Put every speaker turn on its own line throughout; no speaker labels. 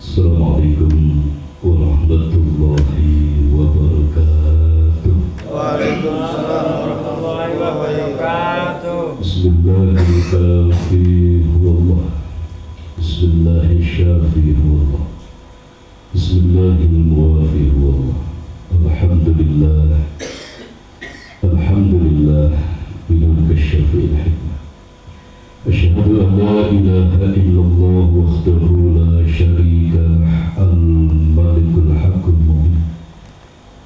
Assalamualaikum warahmatullahi wabarakatuh.
Waalaikumsalam warahmatullahi wabarakatuh.
Bismillahirrahmanirrahim. Bismillahirrahmanirrahim. Bismillahirrahmanirrahim. Alhamdulillah. Alhamdulillah. Binurka syafi'il hikmah. Asyhadu an la ilaha illallah wahdahu la syarika lah al-malikul haqqul mubin.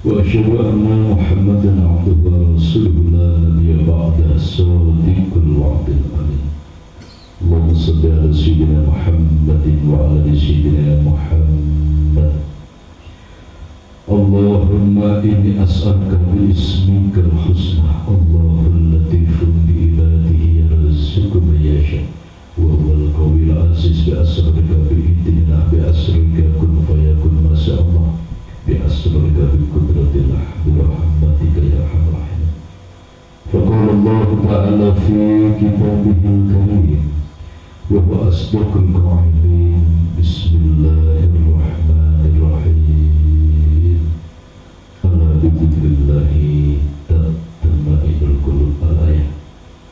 Wa asyhadu anna Muhammadan abduhu wa rasuluhu la nabiyya ba'da as-sadiqul wa'dil amin. Allahumma salli ala sayyidina Muhammadin wa ala sayyidina Muhammad. Allahumma inni as'aluka bi ismikal husna Allahul latifun bi ibadihi yarzuqu man yasha wa huwal qawiyul aziz bi asrarika bi idnillah bi asrarika kun fayakun ma sha Allah bi asrarika bi qudratillah bi rahmatika ya arhamar rahimin. Faqala Allah ta'ala fi kitabihil karim wa huwa asdaqul qa'ilin. Bismillahirrahmanirrahim. Ala bidzikrillahi tatma'innul qulub. Al-ayah.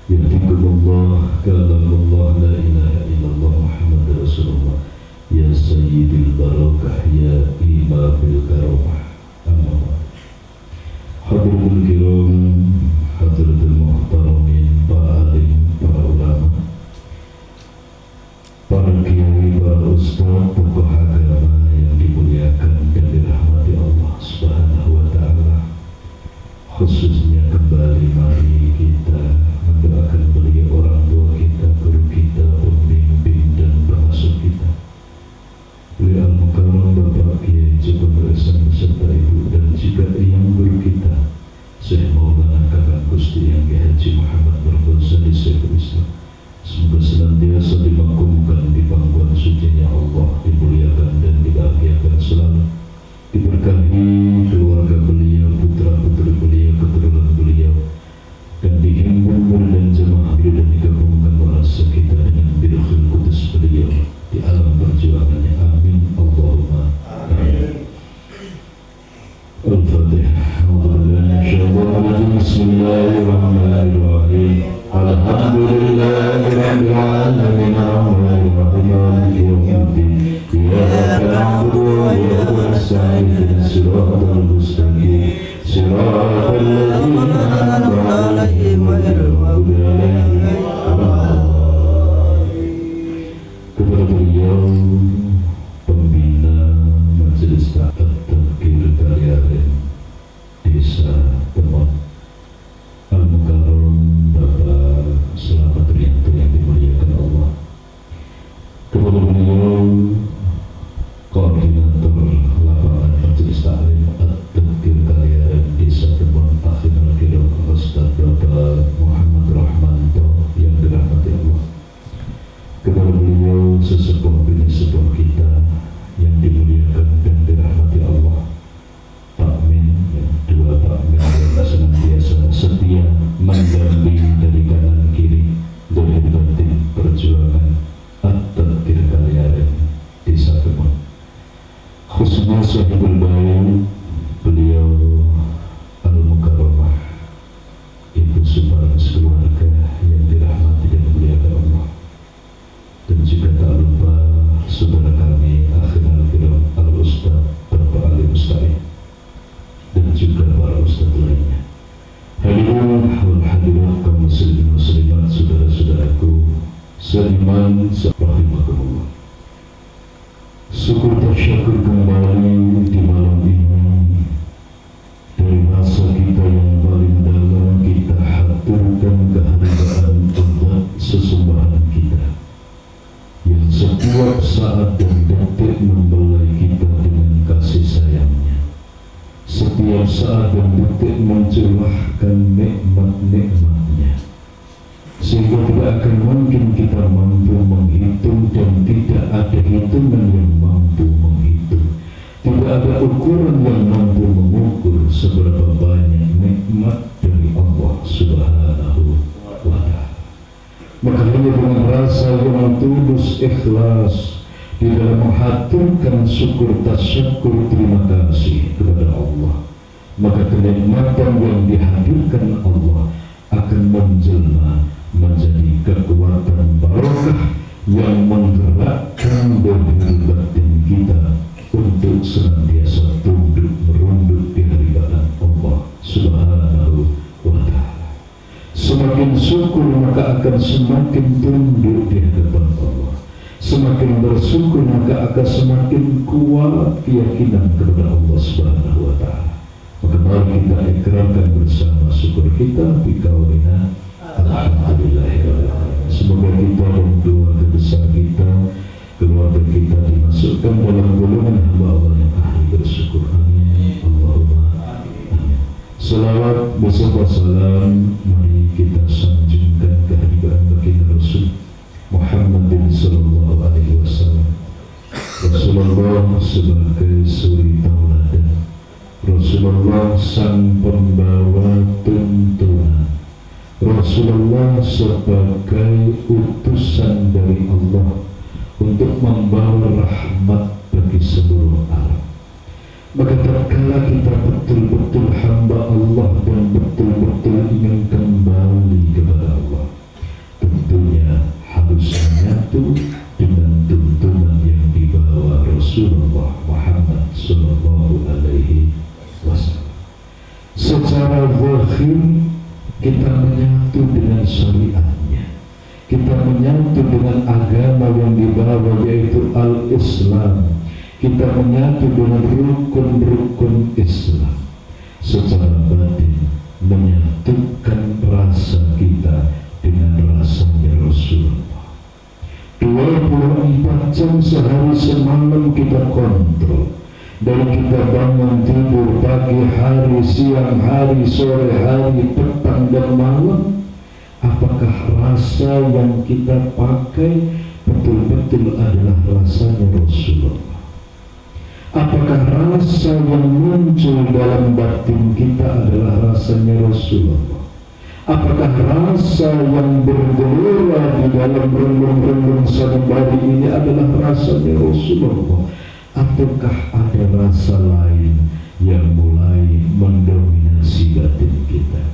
Yahdikumullah kalamullah la ilaha illallah Muhammadur Rasulullah ya sayyidil barakah ya imamil karamah. Amma ba'd. Hadratul kiram, hadratul muhtaramin, para alim, para ulama, para kiai, para ustaz, tokoh agama yang dimuliakan dan dirahmati Allah Subhanahu wa ta'ala. Khususnya kembali mari kita mendoakan beliau, orang tua kita, guru kita, pembimbing dan pengasuh kita, beliau Al-Mukarram Bapak Kiai Joko Hasan beserta ibu dan juga yang guru kita Syekh Maulana Kakak Gusti Yang Haji Muhammad Berbonsari Syekhul Islam. Semoga senantiasa dimangkumkan di pangkuan sucinya Allah, dimuliakan dan dibahagiakan selalu, diberkahi keluarga beliau, putra-putri beliau, keturunan beliau, dan dihimpun dan jemaah beliau dan digabungkan merasa kita dengan birukhil kudus beliau di alam perjuangannya. Amin Allahumma amin. Al-Fatihah. Bismillahirrahmanirrahim. Alhamdulillahirabbil alamin arrahmanir rahim maliki yaumiddin. Iyyaka na'budu wa iyyaka nasta'in ihdinas siratal mustaqim siratal ladzina an'amta 'alaihim ghairil maghdubi 'alaihim waladdallin. Kepada beliau pembina Majelis At-Tadkir Kaliaren Desa Temon Al-Mukarram Bapak Selamat Rianto yang dimuliakan Allah. Kepada beliau koordinator lapangan Majelis Taklim At-Tadkir Kaliaren Desa Temon Akhirul Kiram Ustaz Bapak Muhammad Rahmanto yang dirahmati Allah. Kepada beliau sesepuh bini sepuh kita yang dimuliakan dan dirahmati Allah, Takmin, dua Takmin yang senantiasa setia mendampingi dari kanan kiri dari batin perjuangan At-Tadkir Kaliaren Desa Temon. Khususnya sahibul bayi beliau Al-Mukarramah Ibu Sumarno sekeluarga yang dirahmati dan dimuliakan Allah, dan juga tak lupa saudara kami Akhirul Kiram Al-Ustaz Bapak Ali Musta'id dan juga para ustaz lainnya. Hadirin wal hadirat kaum muslimin muslimat, saudara-saudaraku seiman rahimakumullah. Syukur tasyakur kembali di malam ini dari masa kita yang paling dalam kita haturkan kehargaan Allah sesembahan kita yang setiap saat dan detik membelai kita dengan kasih sayangnya, setiap saat dan detik mencurahkan nikmat-nikmatnya, sehingga tidak akan mungkin kita mampu menghitung dan tidak ada hitungan yang mampu menghitung, tidak ada ukuran yang mampu mengukur seberapa banyak nikmat dari Allah Subhanahu wa ta'ala. Maka hanya dengan rasa yang tulus ikhlas di dalam menghaturkan syukur tasyukur terima kasih kepada Allah, maka kenikmatan yang dihadirkan Allah akan menjelma menjadi kekuatan barokah yang menggerakkan dahir batin kita untuk senantiasa tunduk merunduk di hadapan Allah Subhanahu wa Ta'ala. Semakin syukur maka akan semakin tunduk di hadapan Allah. Semakin bersyukur maka akan semakin kuat keyakinan kepada Allah Subhanahu wa Ta'ala. Maka mari kita ikrarkan bersama syukur kita di kaulina alhamdulillahirrahmanirrahim. Semoga kita dan keluarga besar kita, keluarga kita dimasukkan dalam golongan hamba Allah yang ahli bersyukur. Amin. Allahumma amin. Salawat beserta salam mari kita sanjungkan kehadiran baginda Rasul Muhammadin sallallahu alaihi wasallam. Rasulullah sebagai suri tauladan, Rasulullah sang pembawa tuntunan, Rasulullah sebagai utusan dari Allah untuk membawa rahmat bagi seluruh alam. Maka tatkala kita betul-betul hamba Allah dan betul-betul ingin kembali kepada Allah, tentunya harus menyatu dengan tuntunan yang dibawa Rasulullah Muhammad sallallahu alaihi wasallam. Secara zahir kita menyatu dengan syariatnya, kita menyatu dengan agama yang dibawa yaitu al-Islam, kita menyatu dengan rukun-rukun Islam. Secara batin menyatukan rasa kita dengan rasanya Rasulullah. 24 jam sehari semalam kita kontrol. Dari kita bangun tidur pagi hari, siang hari, sore hari, petang dan malam, apakah rasa yang kita pakai betul-betul adalah rasanya Rasulullah? Apakah rasa yang muncul dalam batin kita adalah rasanya Rasulullah? Apakah rasa yang bergelora di dalam relung-relung sanubari ini adalah rasanya Rasulullah? Ataukah ada rasa lain yang mulai mendominasi batin kita?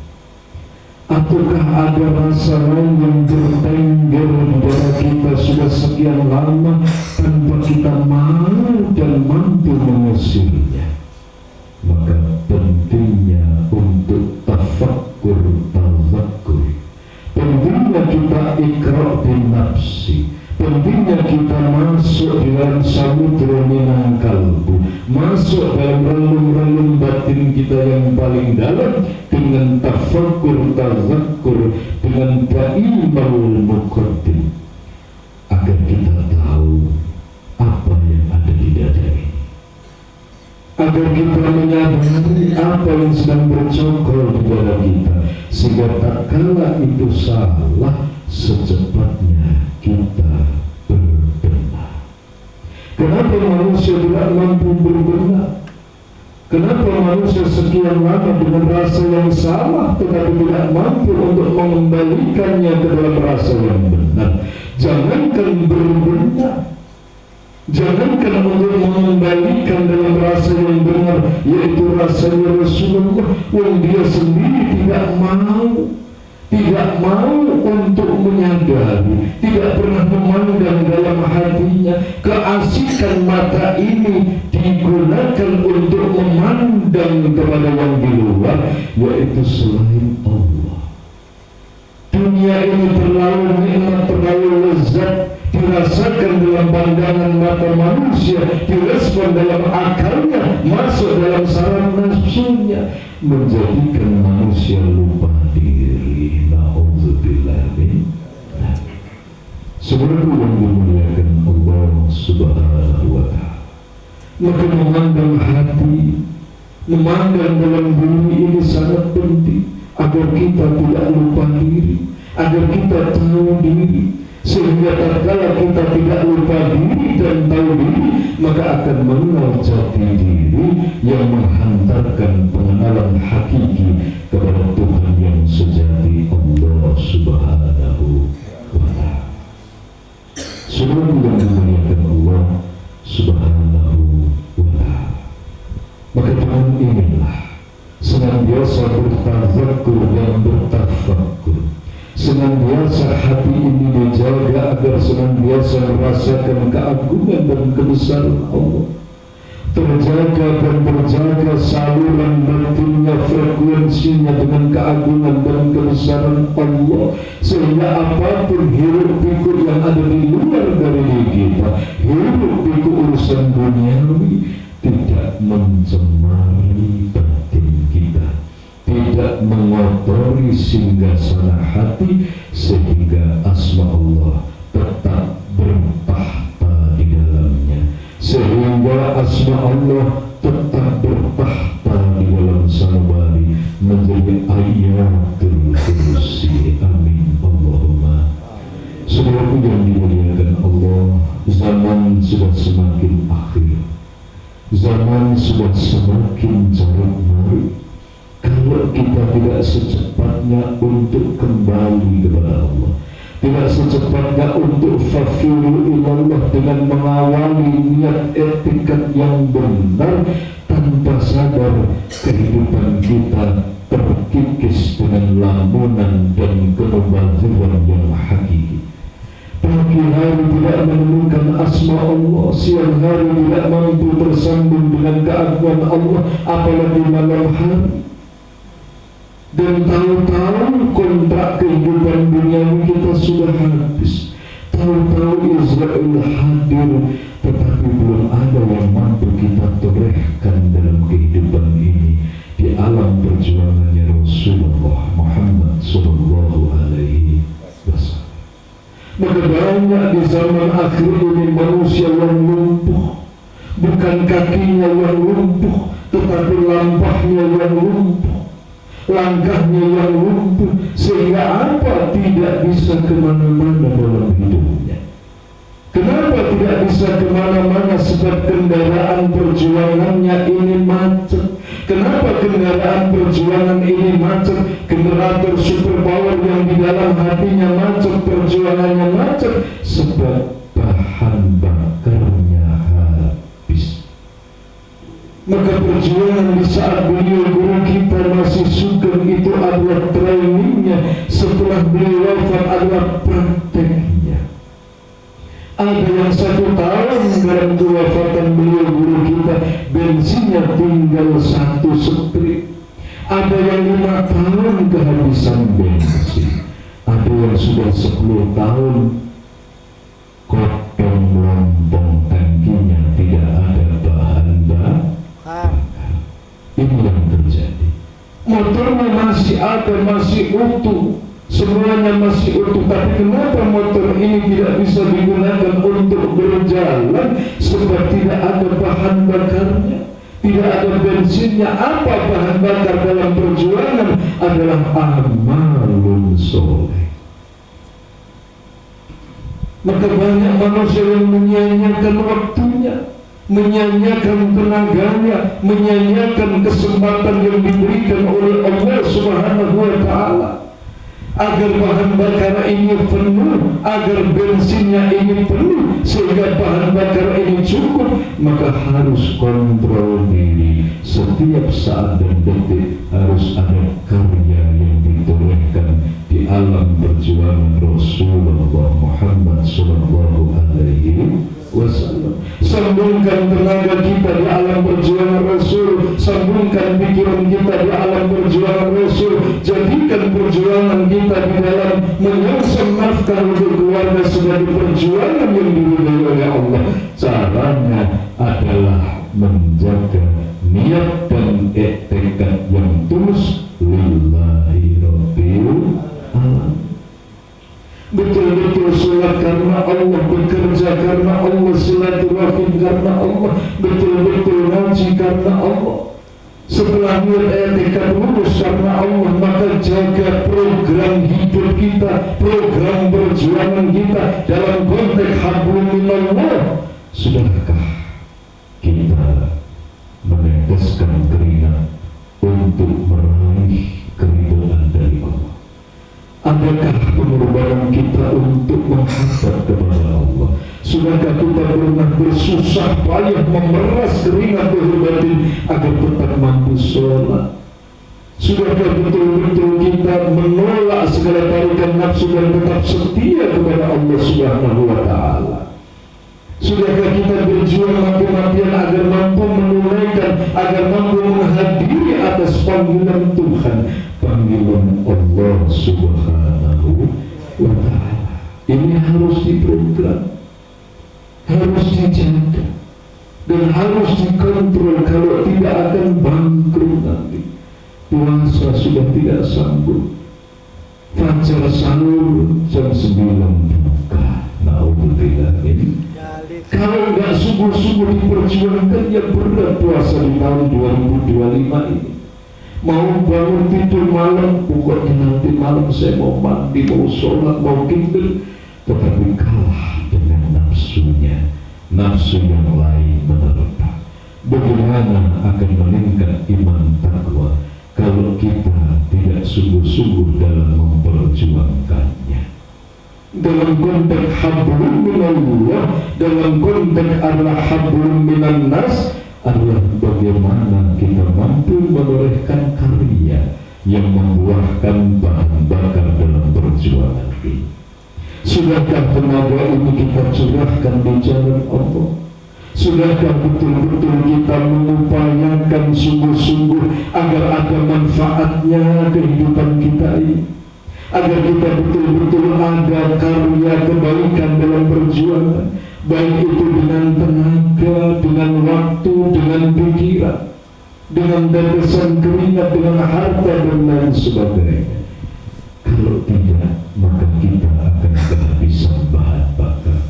Ataukah ada rasa lain yang bertengger di dalam kita sudah sekian lama tanpa kita mau dan mampu mengusirnya? Maka pentingnya untuk tafakkur, tazakkur, pentingnya kita ikra' bin nafsi, pentingnya kita masuk di dalam samudra minang kalbu, masuk dalam relung-relung batin kita yang paling dalam dengan tafakkur, tazakkur, dengan ta'imul muqaddim, agar kita tahu apa yang ada di dada ini, agar kita menyadari apa yang sedang bercokol di dada kita, sehingga tak kala itu salah secepatnya kita berbenah. Kenapa manusia tidak mampu berbenah? Kenapa manusia sekian lama dengan rasa yang salah tetapi tidak mampu untuk mengembalikannya ke dalam rasa yang benar? Jangankan berbenah, jangankan untuk mengembalikan dalam rasa yang benar, yaitu rasanya Rasulullah, yang dia sendiri tidak mau untuk menyadari, tidak pernah memandang dalam hatinya. Keasikan mata ini digunakan untuk memandang kepada yang di luar, yaitu selain Allah. Dunia ini terlalu nikmat, terlalu lezat dirasakan dalam pandangan mata manusia, direspon dalam akalnya, masuk dalam saraf nafsunya, menjadikan manusia lupa diri. Na'udzubillah min dzalik. Sebenarnya yang dimuliakan Allah Subhanahu wa Ta'ala, maka memandang hati, memandang dalam bumi ini sangat penting agar kita tidak lupa diri, agar kita tahu diri, sehingga tatkala kita tidak lupa diri dan tahu diri, maka akan mengenal jati diri yang menghantarkan pengenalan hakiki kepada Tuhan yang sejati, Allah Subhanahu wa Ta'ala. Seluruh yang dimuliakan Allah, senantiasa hati ini dijaga agar senantiasa merasakan keagungan dan kebesaran Allah, terjaga dan terjaga saluran batinnya, frekuensinya dengan keagungan dan kebesaran Allah, sehingga apapun hiruk pikuk yang ada di luar dari diri kita, hiruk pikuk urusan duniawi, tidak mencemari batin kita, tidak mengotori singgasana hati, sehingga asma Allah tetap bertahta di dalamnya, sehingga asma Allah tetap bertahta di dalam sanubari menjadi ayatul kursi. Amin Allahumma. Saudaraku yang dimuliakan Allah, zaman sudah semakin akhir, zaman sudah semakin jauh mari. Kalau kita tidak secepatnya untuk kembali kepada Allah, tidak secepatnya untuk fafiru ilallah dengan mengawali niat etikat yang benar, tanpa sadar kehidupan kita terkikis dengan lamunan dan kemubaziran yang hakiki. Pagi hari tidak menemukan asma Allah, siang hari tidak mampu tersambung dengan keagungan Allah, apalagi malam hari. Dan tahu-tahu kontrak kehidupan duniawi kita sudah habis. Tahu-tahu Israel hadir, tetapi belum ada yang mampu kita torehkan dalam kehidupan ini di alam perjuangannya Rasulullah Muhammad Sallallahu Alaihi Wasallam. Maka banyak di zaman akhir ini manusia yang lumpuh, bukan kakinya yang lumpuh, tetapi lampahnya yang lumpuh, langkahnya yang lumpuh, sehingga apa? Tidak bisa kemana-mana dalam hidupnya. Kenapa tidak bisa kemana-mana? Sebab kendaraan perjuangannya ini macet. Kenapa kendaraan perjuangan ini macet? Generator superpower yang di dalam hatinya macet, perjuangannya macet, sebab bahan bakarnya habis. Maka perjuangan di saat beliau guru kita masih sugeng itu adalah trainingnya, setelah beliau wafat adalah prakteknya. Ada yang 1 tahun dalam kewafatan beliau guru kita, bensinnya tinggal 1 strip. Ada yang 5 tahun kehabisan bensin. Ada yang sudah 10 tahun kotong lompong tangkinya tidak ada bahan bakar. Ini yang terjadi. Motornya masih ada, masih utuh, semuanya masih utuh, tapi kenapa motor ini tidak bisa digunakan untuk berjalan? Sebab tidak ada bahan bakarnya, tidak ada bensinnya. Apa bahan bakar dalam perjuangan? Adalah amalun soleh. Maka banyak manusia yang menyia-nyiakan waktunya, menyanyiakan tenaganya, menyanyiakan kesempatan yang diberikan oleh Allah Subhanahu wa Ta'ala, agar bahan bakar ini penuh, agar bensinnya ini penuh, sehingga bahan bakar ini cukup. Maka harus kontrol diri, setiap saat dan detik harus ada karya yang ditorehkan di alam perjuangan Rasulullah Muhammad Sallallahu Alaihi Wasallam. Sambungkan tenaga kita di alam perjuangan Rasul, sambungkan pikiran kita di alam perjuangan Rasul, jadikan perjuangan kita di dalam menyongsong nafkah untuk keluarga sebagai perjuangan yang diridhai oleh Allah. Caranya adalah menjaga niat dan tekad yang tulus lillahi rabbil alamin. Betul-betul sholat karena Allah, bekerja karena Allah, silaturahim karena Allah, betul-betul ngaji karena Allah. Setelah niat tekad lulus karena Allah, maka jaga program hidup kita, program perjuangan kita dalam konteks hablum minallah. Sudahkah kita meneteskan keringat untuk meraih keridhaan dari Allah? Adakah pengorbanan kita untuk menghadap kepada Allah? Sudahkah kita pernah bersusah payah memeras keringat lahir batin agar tetap mampu sholat? Sudahkah betul-betul kita menolak segala tarikan nafsu dan tetap setia kepada Allah Subhanahu wa Ta'ala? Sudahkah kita berjuang mati-matian agar mampu menunaikan, agar mampu menghadiri atas panggilan Tuhan, panggilan Allah Subhanahu wa Ta'ala? Ini harus diprogram, harus dijaga, dan harus dikontrol. Kalau tidak akan bangkrut nanti. Puasa sudah tidak sanggup, fajar sahur jam 9 buka. Naudzubillah ini. Kalau nggak sungguh-sungguh diperjuangkan, ya berat puasa di tahun 2025 ini. Mau bangun tidur malam, pokoknya nanti malam saya mau mandi, mau sholat, mau kitul, tetapi kalah dengan nafsunya, nafsu yang lain menerpa. Bagaimana akan meningkat iman takwa kalau kita tidak sungguh-sungguh dalam memperjuangkannya? Dalam konteks hablum minallah, dalam konteks adalah hablum minan nas, adalah bagaimana kita mampu menorehkan karya yang membuahkan bahan bakar dalam perjuangan ini. Sudahkah tenaga ini kita curahkan di jalan Allah? Sudahkah betul-betul kita mengupayakan sungguh-sungguh agar ada manfaatnya kehidupan kita ini? Agar kita betul-betul ada karya kebaikan dalam perjuangan, baik itu dengan tenaga, dengan waktu, dengan pikiran, dengan tetesan keringat, dengan harta dan lain sebagainya. Kalau tidak, maka kita akan kehabisan bahan bakar.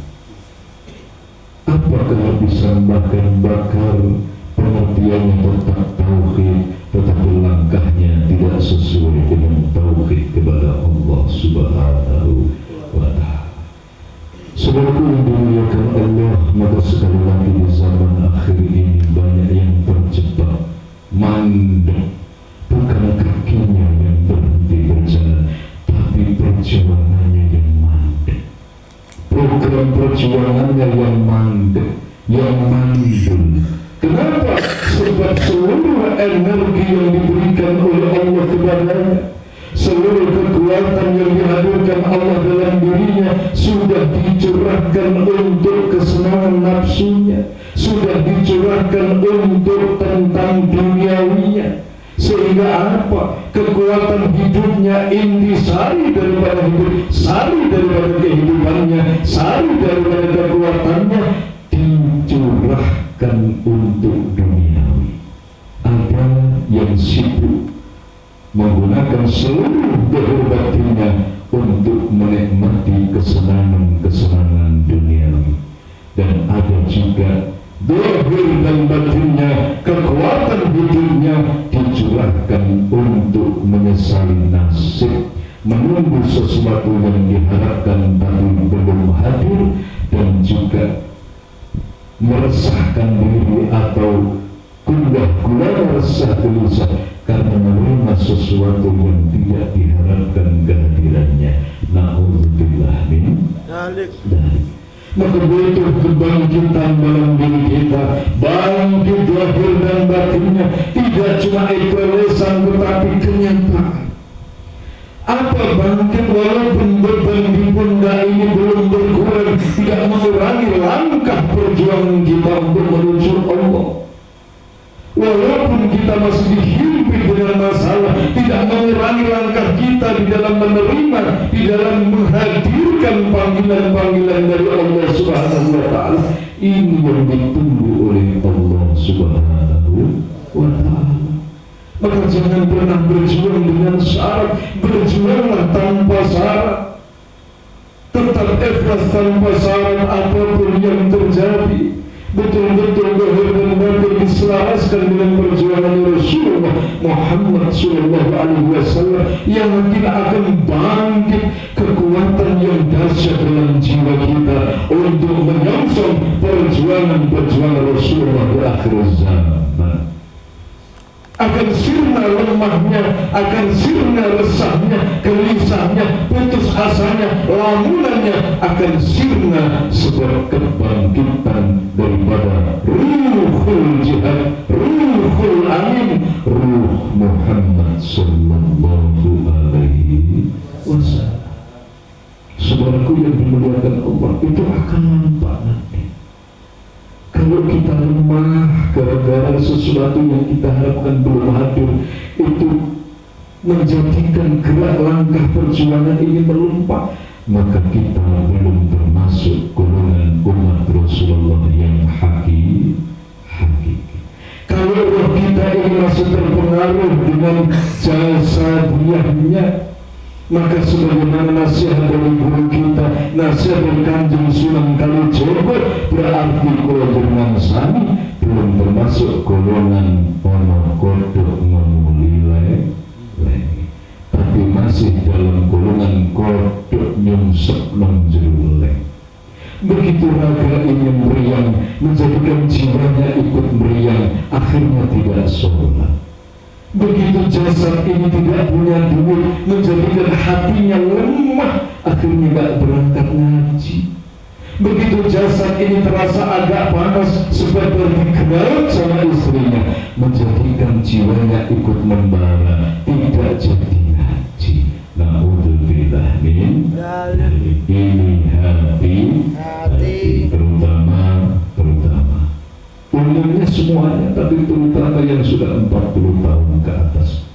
Apa kehabisan bahan bakar? Pengertiannya tentang tauhid, tetapi langkahnya tidak sesuai dengan tauhid kepada Allah Subhanahu wa Ta'ala. Saudaraku yang dimuliakan Allah, maka sekali lagi di zaman akhir ini banyak yang terjebak, mandek. Bukan kakinya yang berhenti berjalan, tapi perjuangannya yang mandek. Program perjuangannya yang mandek, yang mandul. Kenapa? Sebab seluruh energi yang diberikan oleh Allah kepadanya, seluruh kekuatan yang dihadirkan Allah dalam dirinya sudah dicurahkan untuk kesenangan nafsunya, sudah dicurahkan untuk tentang duniawinya. Sehingga apa? Kekuatan hidupnya, intisari daripada hidup, sari daripada kehidupannya, sari daripada kekuatannya dicurahkan untuk duniawi. Ada yang sibuk menggunakan seluruh kehebatannya untuk menikmati kesenangan-kesenangan duniawi, dan ada juga zahir dan batinnya, kekuatan hidupnya dicurahkan untuk menyesali nasib, menunggu sesuatu yang diharapkan tapi belum hadir, dan juga meresahkan diri atau gundah-gulana resah gelisah karena menerima sesuatu yang tidak diharapkan kehadirannya. Na'udzubillah min dzalik. Maka butuh kebangkitan dalam diri kita, bangkit lahir dan batinnya, tidak cuma eklesan tetapi kenyataan. Apa bangkit walaupun beban di pundak ini belum berkurang, tidak mengurangi langkah perjuangan kita untuk menuju Allah. Walaupun kita masih dihimpit dengan masalah, tidak mengurangi langkah kita di dalam menerima, di dalam menghadirkan panggilan-panggilan dari Allah Subhanahu wa Ta'ala. Ini yang ditunggu oleh Allah Subhanahu wa Ta'ala. Maka jangan pernah berjuang dengan syarat, berjuanglah tanpa syarat. Tetap ikhlas tanpa syarat apapun yang terjadi. Betul-betul lahir dan batin diselaraskan dengan perjuangan Rasulullah Muhammad Sallallahu Alaihi Wasallam, yang tidak akan bangkit kekuatan yang dahsyat dalam jiwa kita untuk menyongsong perjuangan Rasulullah di akhir zaman. Akan sirna lemahnya, akan sirna resahnya, gelisahnya, putus asanya, lamunannya, akan sirna sebab kebangkitan daripada ruhul jihad, ruhul amin, ruh Muhammad SAW. kalau kita lemah gara-gara sesuatu yang kita harapkan belum hadir, itu menjadikan gerak langkah perjuangan ini melompat, maka kita belum termasuk golongan umat Rasulullah yang hakiki. Kalau roh kita ini masih terpengaruh dengan jasa diahnya, maka sebagaimana nasihat dari guru kita, nasihat dari Kanjeng Sunan Kalijogo, berarti golongan sami belum termasuk golongan ono kodok ngomulile, tapi masih dalam golongan kodok nyungsep nonjuleng. Begitu raga ini meriang, menjadikan jiwanya ikut meriang, akhirnya tidak sholat. Begitu jasad ini tidak punya duit, menjadikan hatinya lemah, akhirnya gak berangkat ngaji. Begitu jasad ini terasa agak panas, sebab berdikenal sama istrinya, menjadikan jiwanya ikut membara, tidak jadi ngaji. Na'udzubillah min dzalik. Ini hati terutama umumnya semuanya, tapi terutama yang sudah 40 tahun ke atas.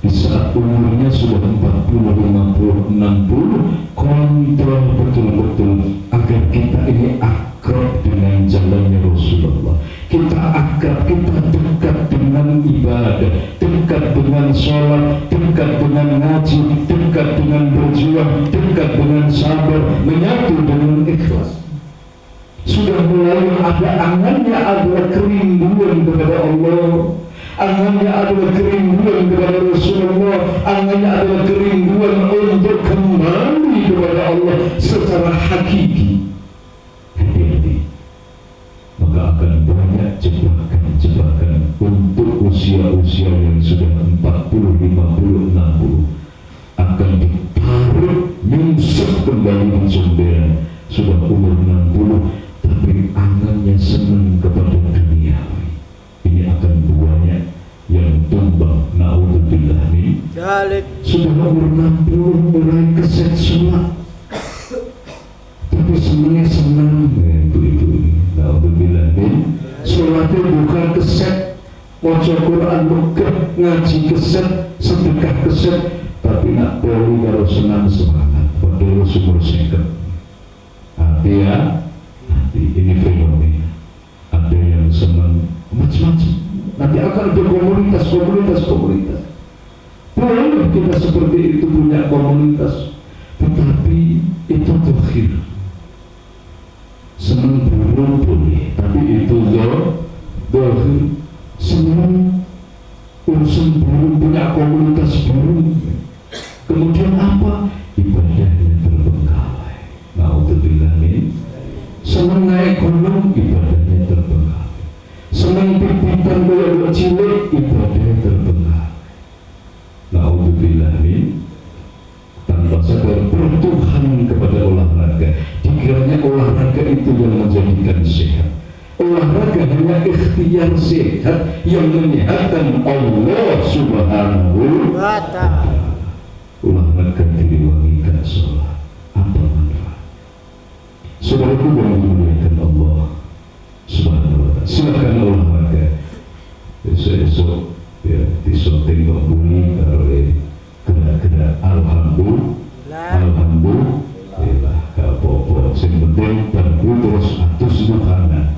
Di saat umurnya sudah 40, 50, 60, kontrol betul-betul agar kita ini akrab dengan jalannya Rasulullah. Kita akrab, kita dekat dengan ibadah, dekat dengan sholat, dekat dengan ngaji, dekat dengan berjuang, dekat dengan sabar, menyatu dengan ikhlas. Sudah mulai ada angannya, adalah kerinduan kepada Allah, angannya adalah kerinduan kepada Rasulullah, angannya adalah kerinduan untuk kembali kepada Allah secara hakiki. Hati-hati, maka akan banyak jebakan-jebakan untuk usia-usia yang sudah 40, 50, 60 akan ditaruh nyungsep kembali di jomberan. Sudah umur 60 tapi angannya senang kepada dunia. Ini akan banyak yang tumbang. Na'udzubillah min dzalik. Sudah umur 60 mulai keset sholat, tapi senangnya senang ibu-ibu. Na'udzubillah min sholatnya bukan keset, maca Quran megah, ngaji keset, sedekah keset, tapi nak poli kalau senang semangat padahal sumur seket. Nanti ini fenomena. Ada yang senang macam-macam. Nanti akan ada komunitas. Boleh kita seperti itu punya komunitas, tetapi itu terakhir. Senang burung boleh, tapi itu terakhir. Senang urusan burung, punya komunitas burung, kemudian apa? Ibadahnya terbengkalai. Na'udzubillah min. Senang naik gunung, ibadahnya terbengkalai. Senang pipitan bola cilik, ibadahnya terbengkalai. Na'udzubillah min. Tanpa sadar bertuhan kepada olahraga, dikiranya olahraga itu yang menjadikan sehat. Olahraga hanya ikhtiar sehat yang menyehatkan Allah Subhanahu wa ta'ala. Olahraga diwangikan sholat, apa manfaat? Saudaraku yang dimuliakan Allah Subhanahu wa ta'ala, silakan olahraga. Besok ya disunting Mbak Buni kalau gerak-gerak. Alhamdulillah gak apa-apa, yang penting bangku terus atus duhanan.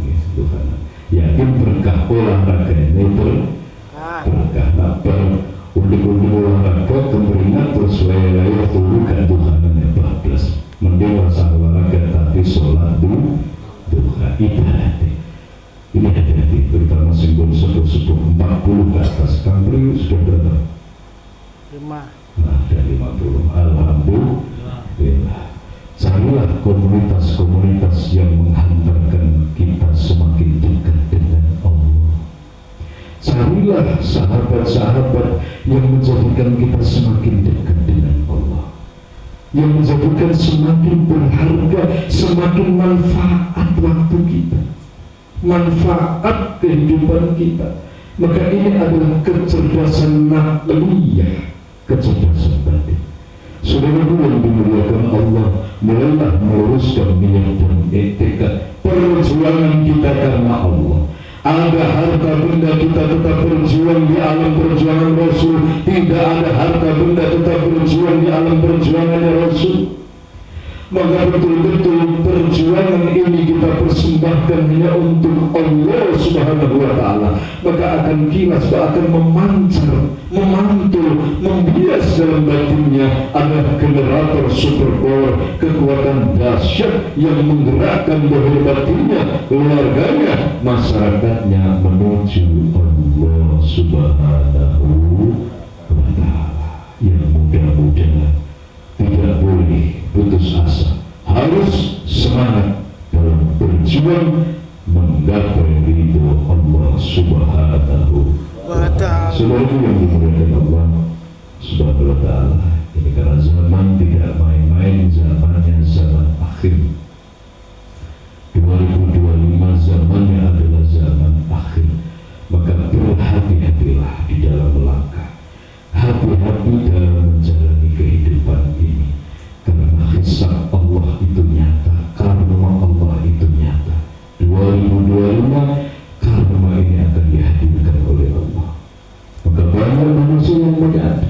Yakin berkah olahraga ini berkah. Napal undi-undi olahraga kemeringat terus laya-laya tunggu kan duhanannya bablas. Mending rasa olahraga tapi sholat duha ibadah. Ini hati-hati, terutama simbol sepuh-sepuh 40 ke atas. Kang Priu sudah berapa? 5. Nah, ada 50. Alhamdulillah. Carilah komunitas-komunitas yang menghantarkan kita semakin dekat dengan Allah. Carilah sahabat-sahabat yang menjadikan kita semakin dekat dengan Allah, yang menjadikan semakin berharga, semakin manfaat waktu kita, manfaat kehidupan kita. Maka ini adalah kecerdasan naqliyah, kecerdasan batin. Saudara yang dimuliakan Allah, mulailah meluruskan niat dan tekad perjuangan kita karena Allah. Ada harta benda kita tetap berjuang di alam perjuangan Rasul. Tidak ada harta benda tetap berjuang di alam perjuangan Rasul. Maka betul-betul perjuangan ini kita persembahkan hanya untuk Allah Subhanahu wa ta'ala. Maka akan kilas, akan memancar, memantul, membias dalam batinnya ada generator super power, kekuatan dahsyat yang menggerakkan bahwa batinnya, keluarganya, masyarakatnya menuju Allah Subhanahu wa ta'ala. Yang mudah-mudahan tidak boleh putus asa, harus semangat dalam berjuang menggapai ridho Allah Subhanahu wa ta'ala. Seluruh yang dimuliakan Allah Subhanahu wa ta'ala, ini karena zaman tidak main-main, zamannya zaman akhir. 2025 zamannya adalah zaman akhir. Maka berhati-hatilah di dalam melangkah, hati-hati dalam menjalani kehidupan ini. Karena hisab Allah itu nyata, karma Allah itu nyata. 2025 karma ini akan dihadirkan oleh Allah. Maka banyak manusia yang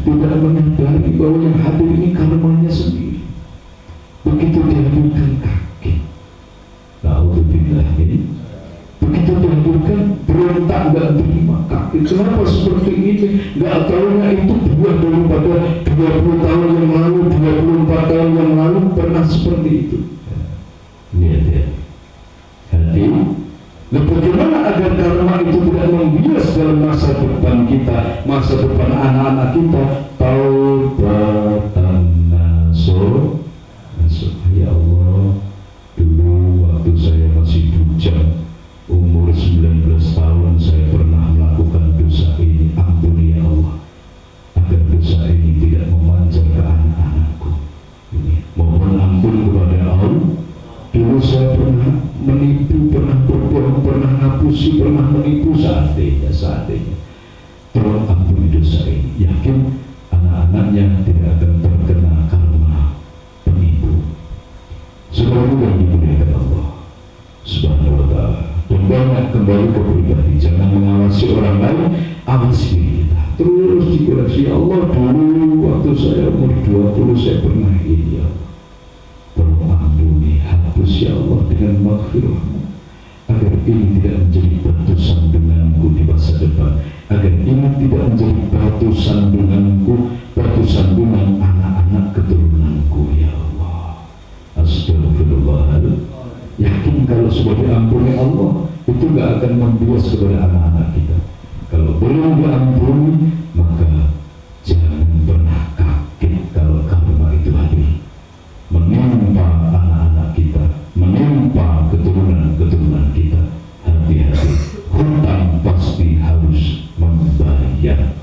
tidak menyadari bahwa yang hadir ini karmanya sendiri. Begitu dihadirkan kaki, na'udzubillah ini, begitu dihadirkan berontak, gak terima kaki. Kenapa seperti ini? Gak tahunya itu buah daripada 20 tahun yang lalu, 24 tahun yang lalu pernah seperti itu. Lihat ya, hati. Nah, bagaimana agar karma itu tidak membias dalam masa depan kita, masa depan anak-anak kita? Taubatan nasuh. Ya Allah, dulu waktu saya masih bujang, umur 19 tahun, saya pernah melakukan dosa ini. Ampuni ya Allah, agar dosa ini tidak memancar ke anak-anakku. Mohon ampun kepada Allah. Dulu saya pernah menipu, pernah berbohong, pernah ngapusi, pernah menipu. Seandainya tolong ampuni dosa ini. Yakin anak-anaknya tidak akan terkena karma penipu. Seluruh yang dimuliakan Allah Subhanahu wa ta'ala. Dan banyak kembali ke pribadi, jangan mengawasi orang lain, awasi diri kita. Terus dikoreksi. Allah, dulu waktu saya umur 20 saya pernah ini ya Allah, tolong ampuni, hapus ya Allah dengan maghfirah-Mu, agar ini tidak menjadi batu sandunganku di masa depan, agar ini tidak menjadi batu sandunganku, batu sandungan anak-anak keturunanku ya Allah. Astagfirullahaladzim. Yakin kalau sudah diampuni Allah, itu gak akan membias kepada anak-anak kita. Kalau belum diampuni, maka jangan pernah kaget kalau karma itu hadir, menimpa anak-anak kita, menimpa keturunan-keturunan kita. Hati-hati, hutang pasti harus membayar,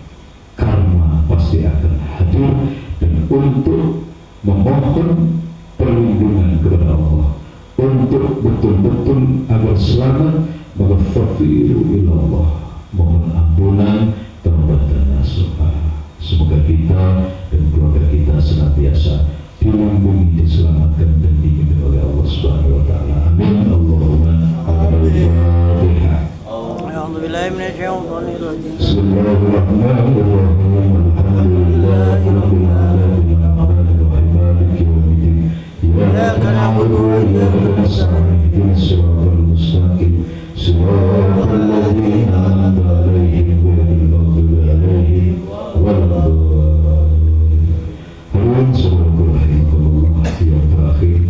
karma pasti akan hadir. Dan untuk memohon perlindungan kepada Allah, untuk betul-betul agar selamat, maka fafiru ilallah, mohon ampunan, taubatan nasuha. Semoga kita dan keluarga kita senantiasa dilindungi, diselamatkan dan dibimbing oleh Allah Subhanahu wa ta'ala. Amin. Allahumma al-Fatihah. Bismillahirrahmanirrahim. Alhamdulillahirabbil alamin. Arrahmanirrahim. Maliki yaumiddin. Iyyaka na'budu wa iyyaka nasta'in. Ihdinas siratal mustaqim. Siratal ladzina an'amta 'alaihim ghairil maghdubi 'alaihim waladdallin. Hadirin semoga rahimakumullah. Yang terakhir,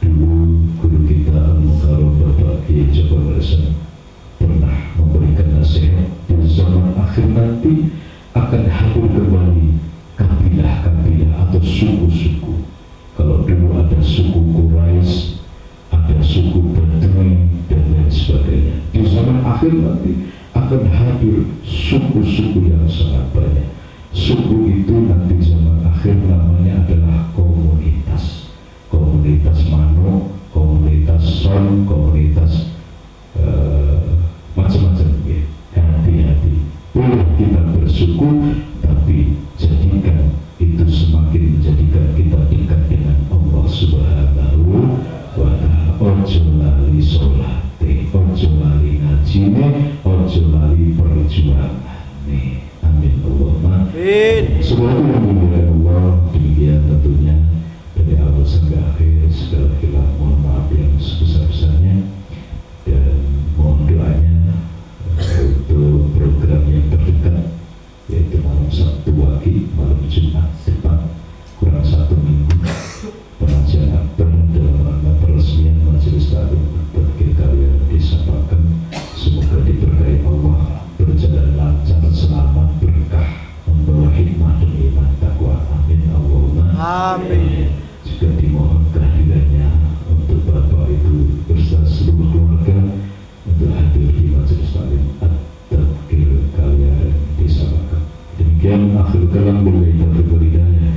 dulu guru kita Al-Mukarram Bapak Kiai Jafar Hasan pernah memberikan nasihat, di zaman akhir nanti akan hadir kembali kabilah-kabilah atau suku-suku. Kalau dulu ada suku Quraisy, ada suku Badui dan lain sebagainya, di zaman akhir nanti akan hadir suku-suku yang sangat banyak. Suku itu nanti zaman akhir namanya adalah komunitas. Komunitas manuk, komunitas son, komunitas macam-macam ya. Hati-hati, boleh kita bersuku, tapi jadikan itu semakin menjadikan kita dekat dengan Allah Subhanahu wa ta'ala. Ojo lali sholat. kuncinya ojo lali perjuangan nih. Amin Allahumma
Amin.
Semoga yang dimuliakan Allah, demikian tentunya dari awal sampai akhir segala khilaf mohon maaf yang sebesar-besarnya, dan mohon doanya untuk program yang terdekat, yaitu malam Sabtu Wage, malam Jumat depan kurang 1 minggu, pengajian akbar dalam rangka peresmian Majelis Taklim Tadkir Karya Desa Pakem. Semoga diberkahi Allah, berjalan lancar, selamat, berkah, membawa hikmah dan iman takwa. Amin Allahumma
Amin.
Juga dimohon kehadirannya untuk Bapak Ibu beserta seluruh keluarga untuk hadir di Majelis Taklim Tadkir Karya Desa Pakem. Demikian akhir kalam, billahi taufiq wal hidayah.